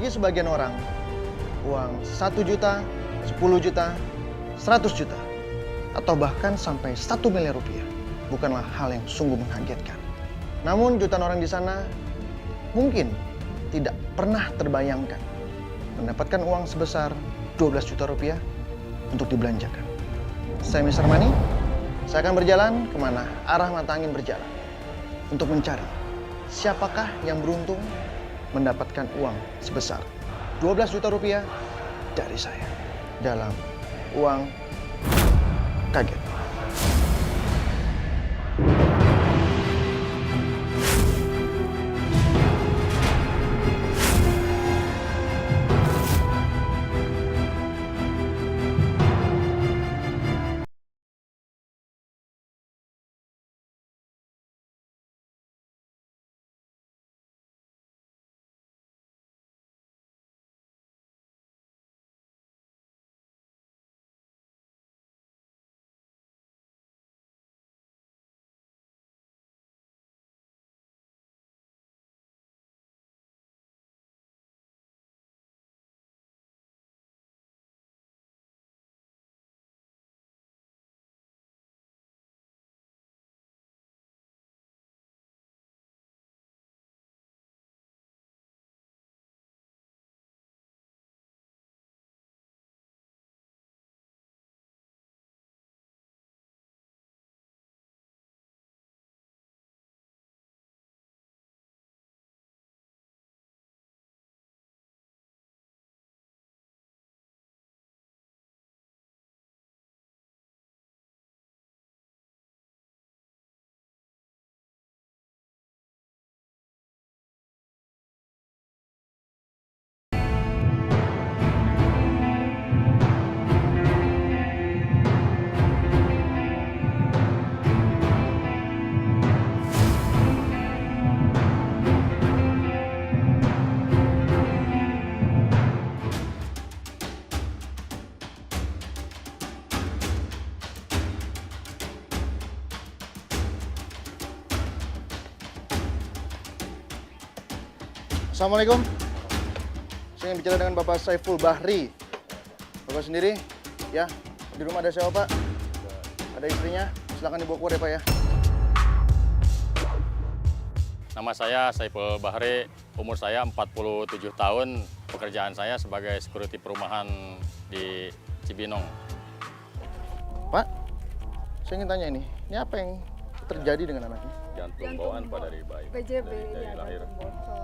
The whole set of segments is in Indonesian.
Bagi sebagian orang, uang 1 juta, 10 juta, 100 juta, atau bahkan sampai 1 miliar rupiah bukanlah hal yang sungguh mengagetkan. Namun jutaan orang di sana mungkin tidak pernah terbayangkan mendapatkan uang sebesar 12 juta rupiah untuk dibelanjakan. Saya Mr. Money, saya akan berjalan kemana arah mata angin berjalan untuk mencari siapakah yang beruntung mendapatkan uang sebesar 12 juta rupiah dari saya dalam Uang Kaget. Assalamualaikum. Saya ingin bicara dengan Bapak Saiful Bahri. Bapak sendiri, ya. Di rumah ada siapa, Pak? Ada istrinya. Silakan dibawa keluar ya, Pak ya. Nama saya Saiful Bahri, umur saya 47 tahun. Pekerjaan saya sebagai security perumahan di Cibinong. Pak, saya ingin tanya ini apa yang terjadi dengan anaknya? Jantung bawaan Pak dari bayi. PJB, dari ya, lahir. bocor.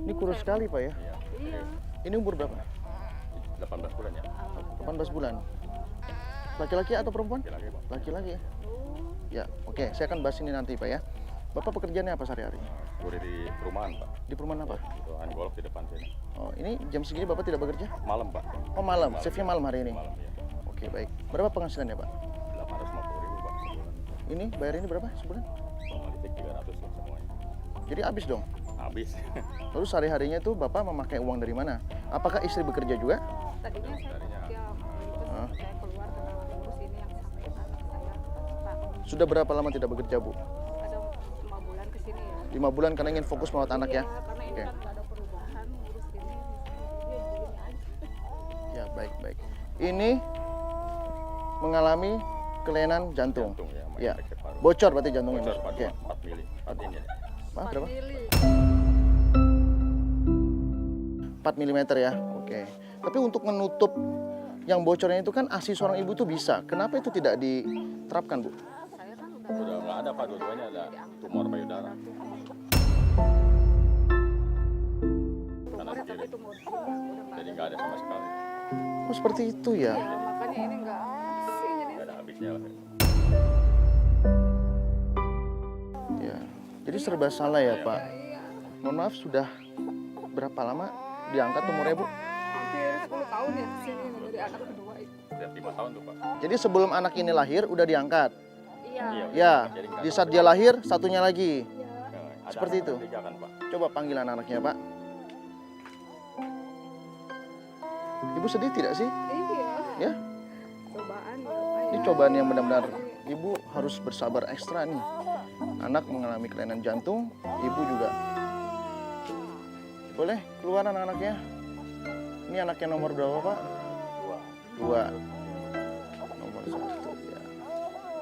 Ini kurus sekali, Pak ya. Iya. Iya. Ini umur berapa? 18 bulan ya. 18 bulan. Laki-laki atau perempuan? Laki-laki Pak. Laki-laki ya. Ya, oke. Saya akan bahas ini nanti, Pak ya. Bapak pekerjaannya apa sehari-hari? Security di perumahan Pak. Di perumahan apa? Perumahan golf di depan sini. Oh, ini jam segini Bapak tidak bekerja? Malam Pak. Oh, malam. Shiftnya malam hari ini. Malam ya. Oke, baik. Berapa penghasilannya, Pak? 850.000 Pak sebulan. Ini bayar ini berapa sebulan? Formalitik 300 lah semuanya. Jadi habis dong. Habis. Lalu sehari-harinya itu Bapak memakai uang dari mana? Apakah istri bekerja juga? Tadinya saya bekerja, terus saya keluar karena ngurus ini yang sampai anak saya. Pak, Sudah berapa lama tidak bekerja, Bu? ada 5 bulan ke sini ya. 5 bulan karena ingin fokus merawat anak ya? Iya, karena ini Oke. kan nggak ada perubahan, ngurus ini begini aja. Ya, baik. Ini mengalami kelainan jantung. Jantung ya. Ya. infeksi paru. Bocor berarti jantungnya. Bocor Mas? Pak. Oke. 4 mili. 4 ini. Pak, berapa? Mili. 4 mm ya. Oke. Tapi untuk menutup yang bocornya itu kan ASI seorang ibu tuh bisa. Kenapa itu tidak diterapkan, Bu? Saya kan Udah nggak ada Pak. Dua-duanya ada tumor payudara. Kanan tumornya, tapi kiri. tumor sini udah nggak Jadi ada. nggak ada sama sekali. Oh, seperti itu ya. Ya, makanya ini nggak sih jadi. Nggak ada habisnya lah. Ya. Jadi serba salah ya, Pak. Iya, Mohon maaf, sudah berapa lama diangkat umurnya, Bu? hampir 10 tahun ya kesini dari anak kedua itu. Udah 5 tahun tuh Pak. Jadi sebelum anak ini lahir udah diangkat. Iya. Iya. Ya, Jadi nggak di ada saat dia lahir satunya lagi. Iya. Ada Seperti anak itu. ketiga kan Pak. Coba panggil anak-anaknya, Pak. Ibu sedih tidak sih? Iya. Ya, Cobaan ya. ini cobaan yang benar-benar Ibu harus bersabar ekstra nih. Anak mengalami kelainan jantung, ibu juga. Boleh keluar anak-anaknya. Ini anaknya nomor berapa, Pak? 2. Nomor 1 ya.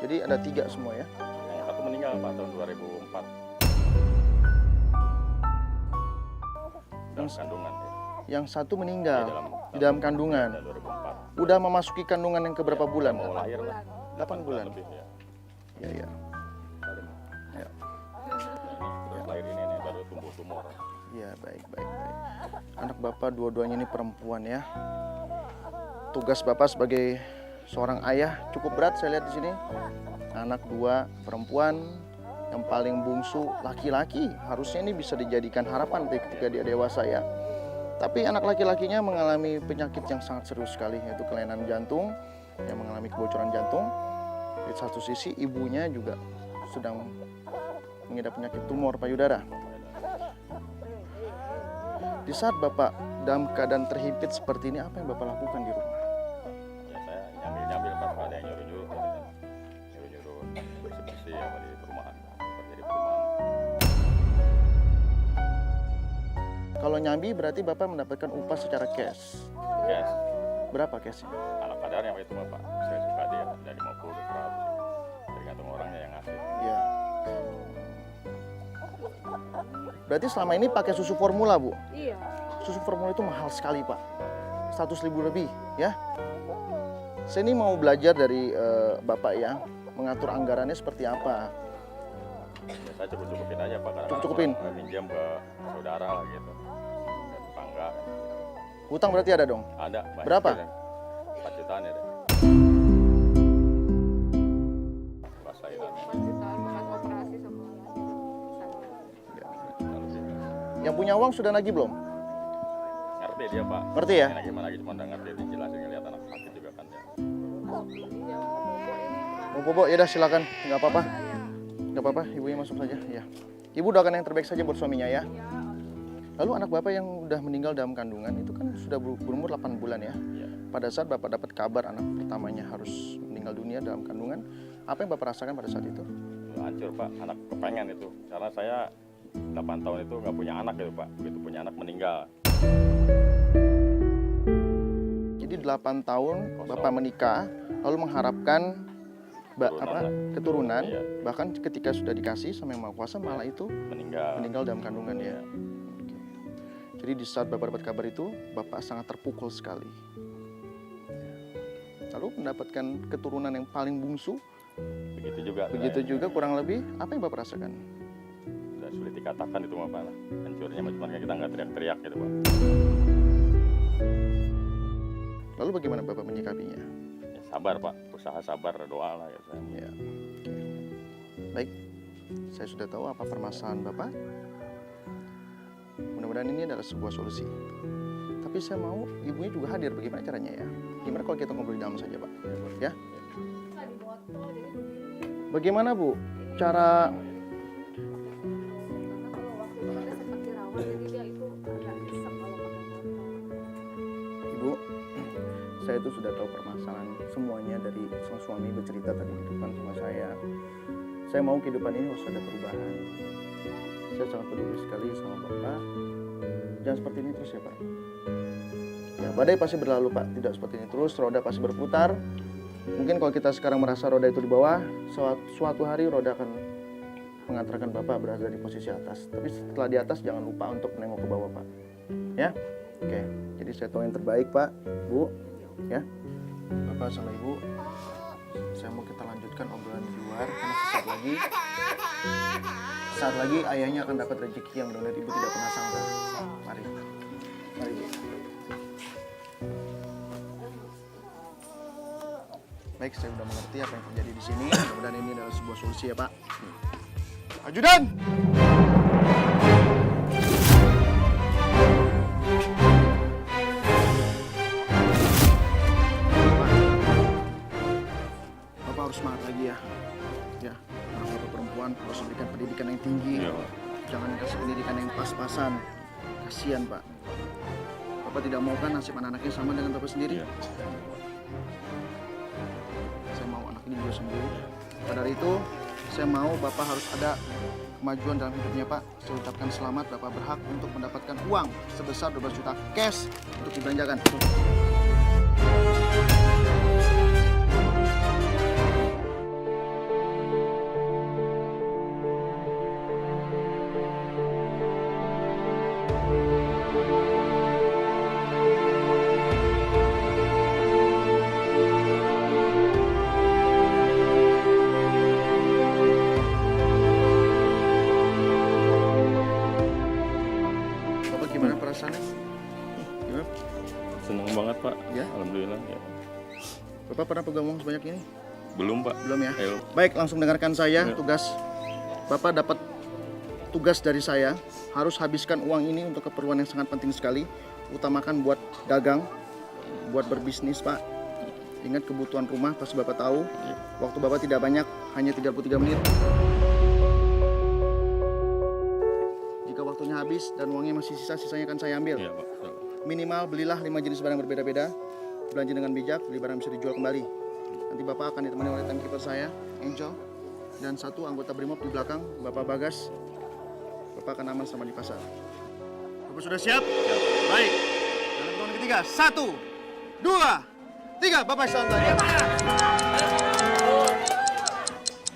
Jadi ada 3 semua ya. Yang satu meninggal Pak tahun 2004. Dalam kandungan ya. Yang 1 meninggal di dalam dalam kandungan. 2004. Udah memasuki kandungan yang keberapa bulan? Mau lahir lah. 8 bulan. Lebih ya. Ya, ya. Ya. Terus lahir ini nih baru tumbuh tumor. Ya, baik. Anak Bapak dua-duanya ini perempuan ya. Tugas Bapak sebagai seorang ayah cukup berat saya lihat di sini. Anak 2 perempuan, yang paling bungsu laki-laki. Harusnya ini bisa dijadikan harapan ketika dia dewasa ya. Tapi anak laki-lakinya mengalami penyakit yang sangat serius sekali, yaitu kelainan jantung, yang mengalami kebocoran jantung. Di satu sisi ibunya juga sedang mengidap penyakit tumor payudara. Di saat Bapak dalam keadaan terhimpit seperti ini, apa yang Bapak lakukan di rumah? Ya saya nyambil Pak, ada yang nyuruh-nyuruh bersih-bersih apa di perumahan. Seperti di perumahan. Kalau nyambi berarti Bapak mendapatkan upah secara cash. Cash. Berapa cashnya? Ala kadarnya itu Pak. Saya suka dia dari 50 ke 100. Tergantung orangnya yang ngasih. Ya. Berarti selama ini pakai susu formula, Bu? Iya. Susu formula itu mahal sekali, Pak. 100.000 lebih, ya. Saya ini mau belajar dari Bapak ya, mengatur anggarannya seperti apa. Ya, saya cukup-cukupin aja Pak. Karena Cukup-cukupin? Pinjam ke saudara lah gitu. Ke tetangga. Hutang berarti ada dong? Ada. Banyak Berapa? juga. 4 jutaan ya deh. Pas lahiran. Jutaan bukan operasi semua. Yang punya uang sudah nagih belum? Ngerti dia Pak. Ngerti ya? Gimana gitu cuma ngerti dijelasin ngeliat anak sakit juga kan ya. Mau bobo, ya udah silakan, nggak apa-apa. Nggak apa-apa, ibunya masuk saja. Ya. Ibu doakan yang terbaik saja buat suaminya ya. Lalu anak Bapak yang udah meninggal dalam kandungan itu kan sudah berumur 8 bulan ya. Iya. Pada saat Bapak dapat kabar anak pertamanya harus meninggal dunia dalam kandungan, apa yang Bapak rasakan pada saat itu? Hancur Pak, anak kepengen itu. Karena saya 8 tahun itu nggak punya anak gitu Pak. Begitu punya anak meninggal. Jadi 8 tahun Bapak menikah, lalu mengharapkan keturunan, Iya. bahkan ketika sudah dikasih sama Yang Maha Kuasa malah itu meninggal dalam kandungan ya. Oke. Jadi di saat Bapak dapat kabar itu, Bapak sangat terpukul sekali. Lalu mendapatkan keturunan yang paling bungsu, Begitu juga. begitu juga kurang lebih, apa yang Bapak rasakan? Udah sulit dikatakan itu Pak. Hancurnya cuma kayak kita nggak teriak-teriak gitu Pak. Lalu bagaimana Bapak menyikapinya? Ya, sabar Pak, usaha sabar, doa lah ya saya. Ya. Baik, saya sudah tahu apa permasalahan Bapak. Mudah-mudahan ini adalah sebuah solusi. Tapi saya mau ibunya juga hadir, bagaimana caranya ya? Gimana kalau kita ngobrol di dalam saja Pak? Ya? Bagaimana Bu, cara Ibu, saya itu sudah tahu permasalahan semuanya dari sang suami bercerita tadi di depan sama saya. Saya mau kehidupan ini harus ada perubahan. Saya sangat peduli sekali sama Bapak. Jangan seperti ini terus ya Pak. Ya, badai pasti berlalu Pak, tidak seperti ini terus, roda pasti berputar. Mungkin kalau kita sekarang merasa roda itu di bawah, suatu hari roda akan mengantarkan Bapak berada di posisi atas. Tapi setelah di atas jangan lupa untuk menengok ke bawah Pak. Ya? Oke, jadi saya tahu yang terbaik Pak, Bu. Ya, Bapak sama Ibu, saya mau kita lanjutkan obrolan di luar karena saat lagi ayahnya akan dapat rezeki yang benar-benar Ibu tidak pernah sangka. Mari, mari Bu. Baik, saya sudah mengerti apa yang terjadi di sini. Mudah-mudahan ini adalah sebuah solusi ya Pak. Ajudan! Bapak harus semangat lagi ya. Ya, Bapak perempuan harus memberikan pendidikan yang tinggi. Iya, Pak. Jangan kasih pendidikan yang pas-pasan. Kasihan Pak. Bapak tidak mau kan nasib anak-anaknya sama dengan Bapak sendiri? Iya. Saya mau anak ini juga sembuh. Pada hari itu, saya mau Bapak harus ada kemajuan dalam hidupnya, Pak. Saya ucapkan selamat, Bapak berhak untuk mendapatkan uang sebesar 12 juta cash untuk dibelanjakan. Bapak gimana perasaannya? Gimana? Senang banget Pak. Ya? Alhamdulillah. Ya. Bapak pernah pegang uang sebanyak ini? Belum Pak. Belum ya? Ayo. Baik, langsung dengarkan saya Ya. tugas. Bapak dapat tugas dari saya, harus habiskan uang ini untuk keperluan yang sangat penting sekali. Utamakan buat dagang, buat berbisnis, Pak. Ingat kebutuhan rumah, pasti Bapak tahu. Waktu Bapak tidak banyak, hanya 33 menit. Jika waktunya habis dan uangnya masih sisa, sisanya akan saya ambil. Iya Pak. Minimal belilah 5 jenis barang berbeda-beda. Belanja dengan bijak, beli barang bisa dijual kembali. Nanti Bapak akan ditemani oleh timekeeper saya, Angel. Dan satu anggota Brimob di belakang, Bapak Bagas. Bapak akan aman sama di pasar. Bapak sudah siap? Siap. Baik. Dan hitungan ketiga, 1, 2, 3. Bapak salam belanja.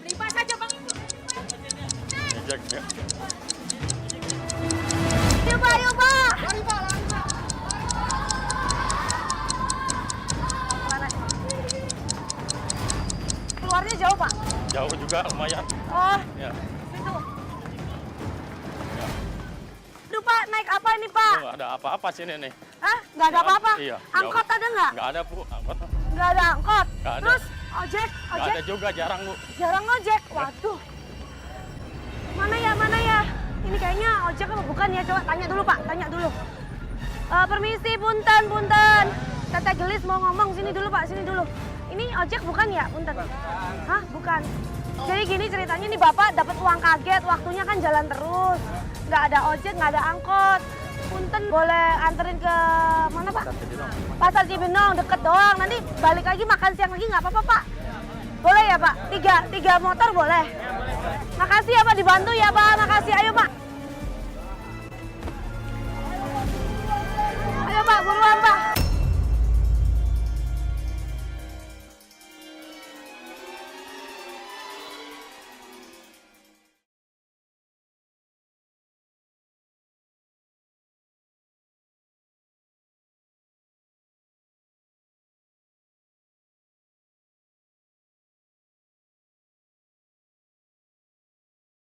Lima saja Bang. Bijak ya. Yuk Pak, yuk Pak. Keluarnya jauh Pak? Jauh juga lumayan. Oh, Ya. itu. Aduh Pak, naik apa ini Pak? Oh, ada apa-apa sini nih. Hah? Nggak ada apa-apa? Iya, Angkot ada nggak? Nggak ada Bu, angkot. Nggak ada angkot? Nggak ada. Terus ojek? Nggak ada juga, jarang Bu. Jarang ojek? Waduh. Mana ya? Ini kayaknya ojek apa bukan ya? Coba tanya dulu Pak, tanya dulu. Permisi, punten. Teteh Gelis mau ngomong, sini dulu Pak, sini dulu. Ini ojek bukan ya, punten? Hah, bukan. Jadi gini ceritanya nih Bapak dapat uang kaget, waktunya kan jalan terus. Nggak ada ojek, nggak ada angkot. Punten boleh anterin ke mana Pak? Pasar Cibinong, deket doang. Nanti balik lagi makan siang lagi nggak apa-apa Pak? Boleh ya Pak? Tiga motor boleh? Makasih ya Pak, dibantu ya Pak, makasih. Ayo Pak.